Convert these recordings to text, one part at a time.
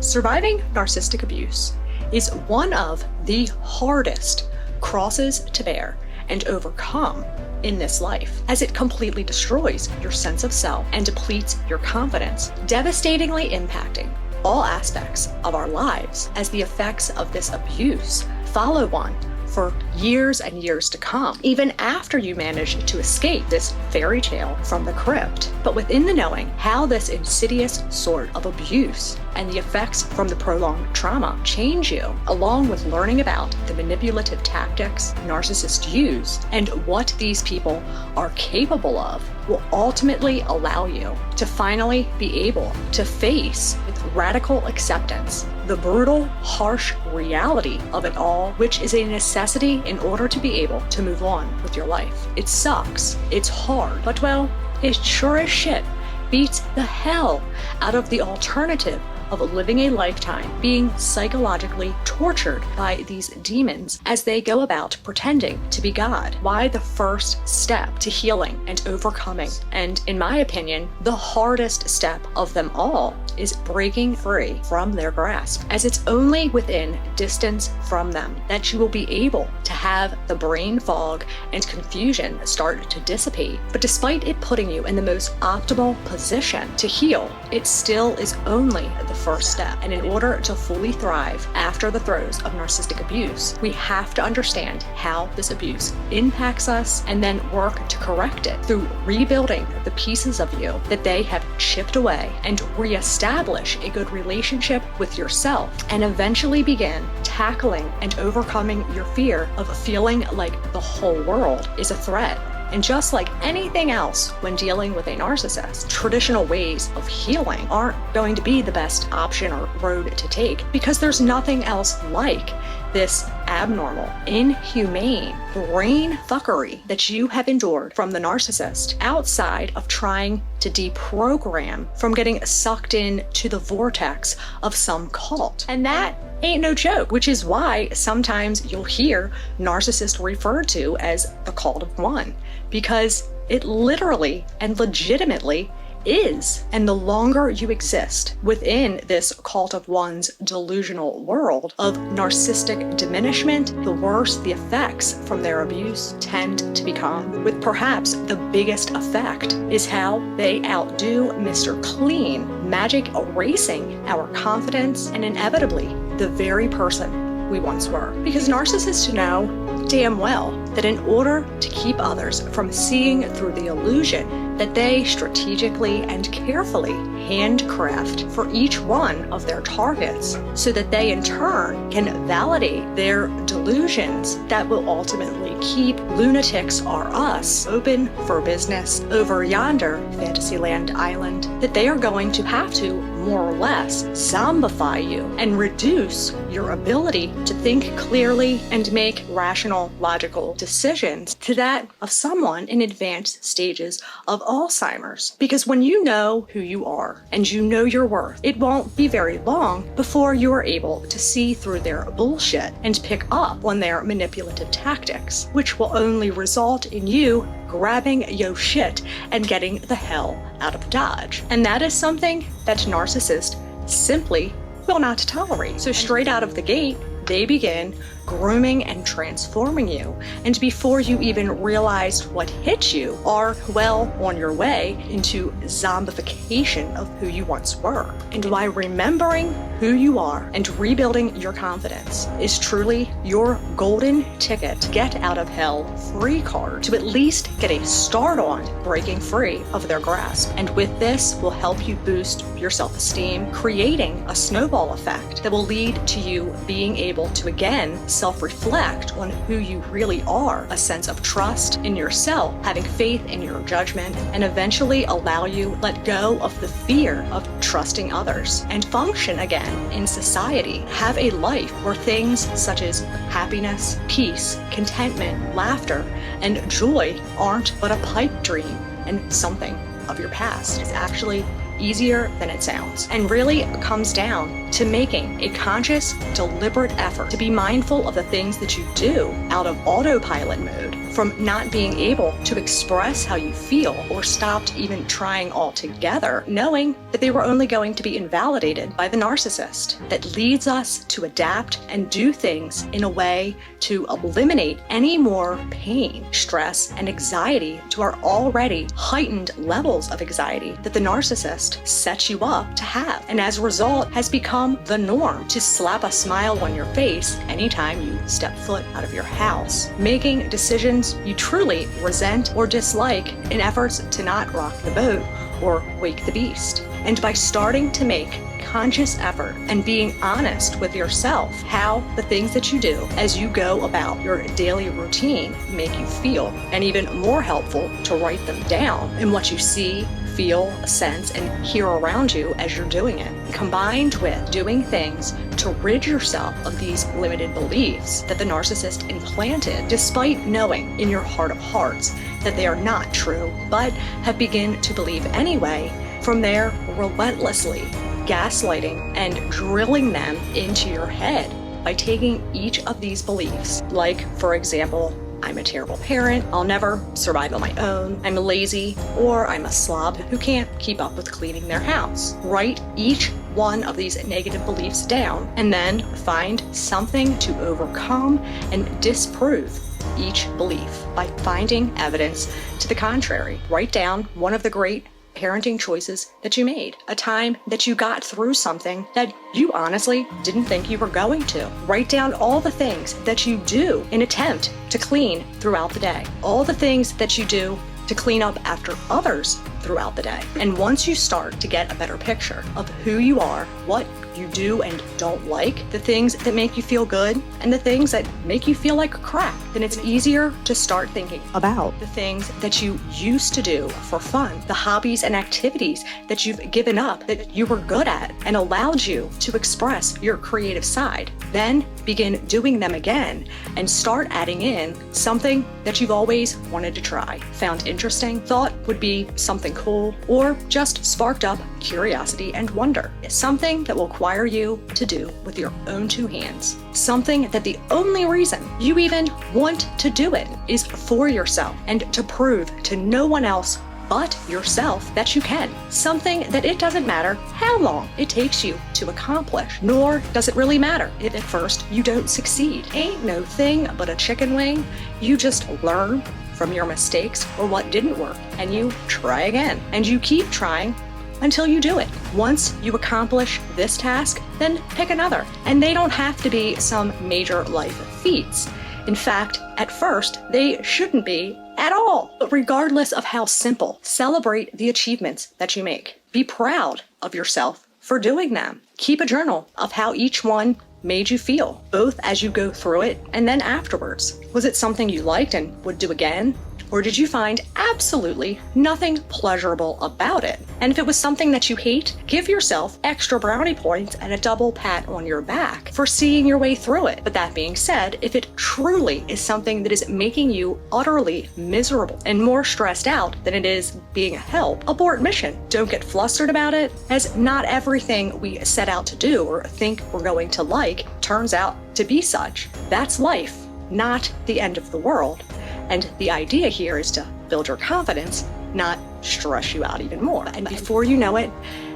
Surviving narcissistic abuse is one of the hardest crosses to bear and overcome in this life, as it completely destroys your sense of self and depletes your confidence, devastatingly impacting all aspects of our lives, as the effects of this abuse follow one for years and years to come, even after you manage to escape this fairy tale from the crypt. But within the knowing how this insidious sort of abuse and the effects from the prolonged trauma change you, along with learning about the manipulative tactics narcissists use and what these people are capable of, will ultimately allow you to finally be able to face with radical acceptance the brutal, harsh reality of it all, which is a necessity in order to be able to move on with your life. It sucks, it's hard, but well, it sure as shit beats the hell out of the alternative of living a lifetime being psychologically tortured by these demons as they go about pretending to be God. Why the first step to healing and overcoming, and in my opinion, the hardest step of them all, is breaking free from their grasp, as it's only within distance from them that you will be able to have the brain fog and confusion start to dissipate. But despite it putting you in the most optimal position to heal, it still is only the first step. And in order to fully thrive after the throes of narcissistic abuse, we have to understand how this abuse impacts us and then work to correct it through rebuilding the pieces of you that they have chipped away, and reestablish a good relationship with yourself, and eventually begin tackling and overcoming your fear of feeling like the whole world is a threat. And just like anything else when dealing with a narcissist, traditional ways of healing aren't going to be the best option or road to take, because there's nothing else like this abnormal, inhumane brain fuckery that you have endured from the narcissist, outside of trying to deprogram from getting sucked in to the vortex of some cult. And that ain't no joke, which is why sometimes you'll hear narcissists referred to as the cult of one, because it literally and legitimately is. And the longer you exist within this cult of one's delusional world of narcissistic diminishment, the worse the effects from their abuse tend to become. With perhaps the biggest effect is how they outdo Mr. Clean, magic erasing our confidence and inevitably the very person we once were. Because narcissists know damn well that in order to keep others from seeing through the illusion that they strategically and carefully handcraft for each one of their targets, so that they in turn can validate their delusions that will ultimately keep lunatics are us open for business over yonder Fantasyland island, that they are going to have to more or less zombify you and reduce your ability to think clearly and make rational, logical decisions to that of someone in advanced stages of Alzheimer's. Because when you know who you are and you know your worth, it won't be very long before you are able to see through their bullshit and pick up on their manipulative tactics, which will only result in you grabbing yo shit and getting the hell out of Dodge. And that is something that narcissists simply will not tolerate. So straight out of the gate, they begin grooming and transforming you, and before you even realize what hit you, are well on your way into zombification of who you once were. And why remembering who you are and rebuilding your confidence is truly your golden ticket, get out of hell free card, to at least get a start on breaking free of their grasp. And with this will help you boost your self-esteem, creating a snowball effect that will lead to you being able to again self-reflect on who you really are, a sense of trust in yourself, having faith in your judgment, and eventually allow you let go of the fear of trusting others and function again in society. Have a life where things such as happiness, peace, contentment, laughter, and joy aren't but a pipe dream and something of your past. It's actually easier than it sounds, and really comes down to making a conscious, deliberate effort to be mindful of the things that you do out of autopilot mode from not being able to express how you feel or stopped even trying altogether, knowing that they were only going to be invalidated by the narcissist. That leads us to adapt and do things in a way to eliminate any more pain, stress, and anxiety to our already heightened levels of anxiety that the narcissist sets you up to have, and as a result has become the norm to slap a smile on your face anytime you step foot out of your house, making decisions you truly resent or dislike in efforts to not rock the boat or wake the beast. And by starting to make conscious effort and being honest with yourself how the things that you do as you go about your daily routine make you feel, and even more helpful to write them down in what you see, feel, sense, and hear around you as you're doing it, combined with doing things to rid yourself of these limited beliefs that the narcissist implanted, despite knowing in your heart of hearts that they are not true, but have begun to believe anyway. From there, relentlessly gaslighting and drilling them into your head by taking each of these beliefs, like, for example, I'm a terrible parent, I'll never survive on my own, I'm lazy, or I'm a slob who can't keep up with cleaning their house. Write each one of these negative beliefs down and then find something to overcome and disprove each belief by finding evidence to the contrary. Write down one of the great parenting choices that you made, a time that you got through something that you honestly didn't think you were going to. Write down all the things that you do in attempt to clean throughout the day, all the things that you do to clean up after others throughout the day. And once you start to get a better picture of who you are, what you do and don't like, the things that make you feel good and the things that make you feel like crap, then it's easier to start thinking about the things that you used to do for fun, the hobbies and activities that you've given up that you were good at and allowed you to express your creative side. Then begin doing them again and start adding in something that you've always wanted to try, found interesting, thought would be something cool, or just sparked up curiosity and wonder. Something that will require you to do with your own two hands. Something that the only reason you even want to do it is for yourself and to prove to no one else but yourself that you can. Something that it doesn't matter how long it takes you to accomplish, nor does it really matter if at first you don't succeed. Ain't no thing but a chicken wing. You just learn from your mistakes or what didn't work, and you try again, and you keep trying until you do it. Once you accomplish this task, then pick another. And they don't have to be some major life feats. In fact, at first, they shouldn't be at all. But regardless of how simple, celebrate the achievements that you make. Be proud of yourself for doing them. Keep a journal of how each one made you feel, both as you go through it and then afterwards. Was it something you liked and would do again? Or did you find absolutely nothing pleasurable about it? And if it was something that you hate, give yourself extra brownie points and a double pat on your back for seeing your way through it. But that being said, if it truly is something that is making you utterly miserable and more stressed out than it is being a help, abort mission. Don't get flustered about it, as not everything we set out to do or think we're going to like turns out to be such. That's life, not the end of the world. And the idea here is to build your confidence, not stress you out even more. And before you know it,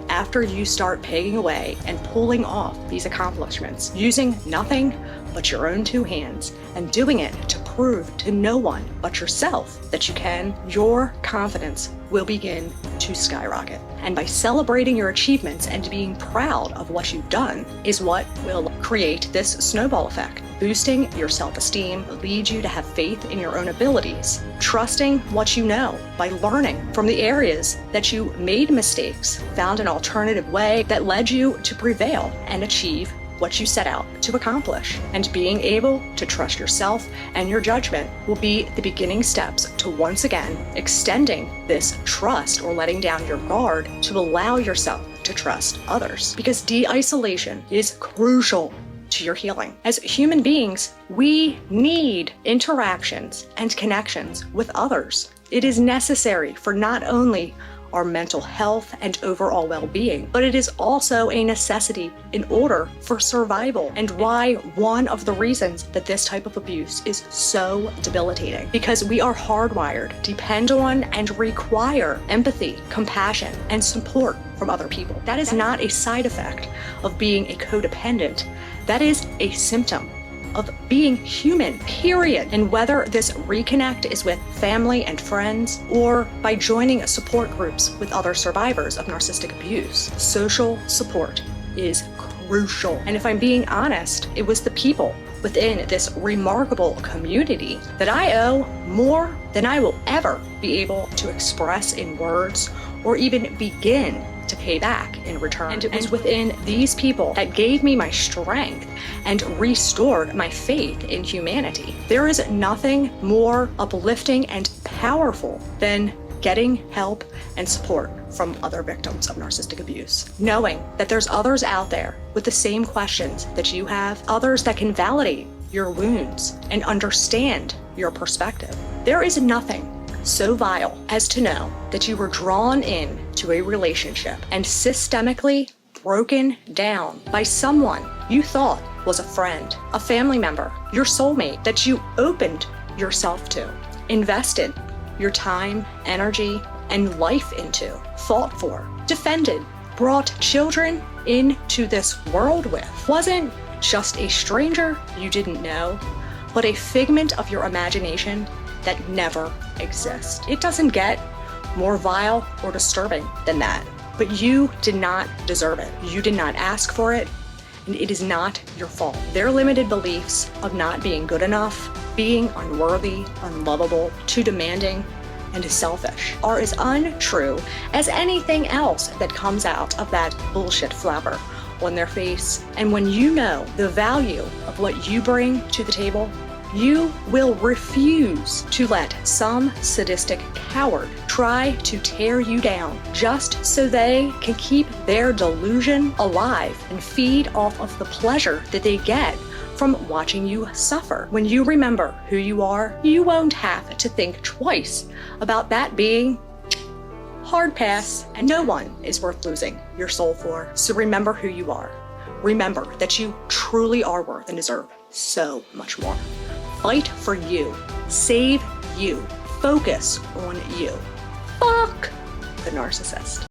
after you start pegging away and pulling off these accomplishments, using nothing but your own two hands and doing it to prove to no one but yourself that you can, your confidence will begin to skyrocket. And by celebrating your achievements and being proud of what you've done is what will create this snowball effect. Boosting your self-esteem leads you to have faith in your own abilities, trusting what you know by learning from the areas that you made mistakes, found an alternative way that led you to prevail and achieve what you set out to accomplish. And being able to trust yourself and your judgment will be the beginning steps to once again extending this trust or letting down your guard to allow yourself to trust others. Because de-isolation is crucial to your healing. As human beings, we need interactions and connections with others. It is necessary for not only our mental health and overall well-being, but it is also a necessity in order for survival, and why one of the reasons that this type of abuse is so debilitating. Because we are hardwired to depend on and require empathy, compassion, and support from other people. That is not a side effect of being a codependent. That is a symptom of being human, period. And whether this reconnect is with family and friends or by joining support groups with other survivors of narcissistic abuse, social support is crucial. And if I'm being honest, it was the people within this remarkable community that I owe more than I will ever be able to express in words or even begin to pay back in return. And it was within these people that gave me my strength and restored my faith in humanity. There is nothing more uplifting and powerful than getting help and support from other victims of narcissistic abuse. Knowing that there's others out there with the same questions that you have, others that can validate your wounds and understand your perspective. There is nothing so vile as to know that you were drawn in to a relationship and systemically broken down by someone you thought was a friend, a family member, your soulmate that you opened yourself to, invested your time, energy, and life into, fought for, defended, brought children into this world with. Wasn't just a stranger you didn't know, but a figment of your imagination that never exists. It doesn't get more vile or disturbing than that. But you did not deserve it. You did not ask for it, and it is not your fault. Their limited beliefs of not being good enough, being unworthy, unlovable, too demanding, and selfish are as untrue as anything else that comes out of that bullshit flapper on their face. And when you know the value of what you bring to the table, you will refuse to let some sadistic coward try to tear you down just so they can keep their delusion alive and feed off of the pleasure that they get from watching you suffer. When you remember who you are, you won't have to think twice about that being hard pass, and no one is worth losing your soul for. So remember who you are. Remember that you truly are worth and deserve so much more. Fight for you. Save you. Focus on you. Fuck the narcissist.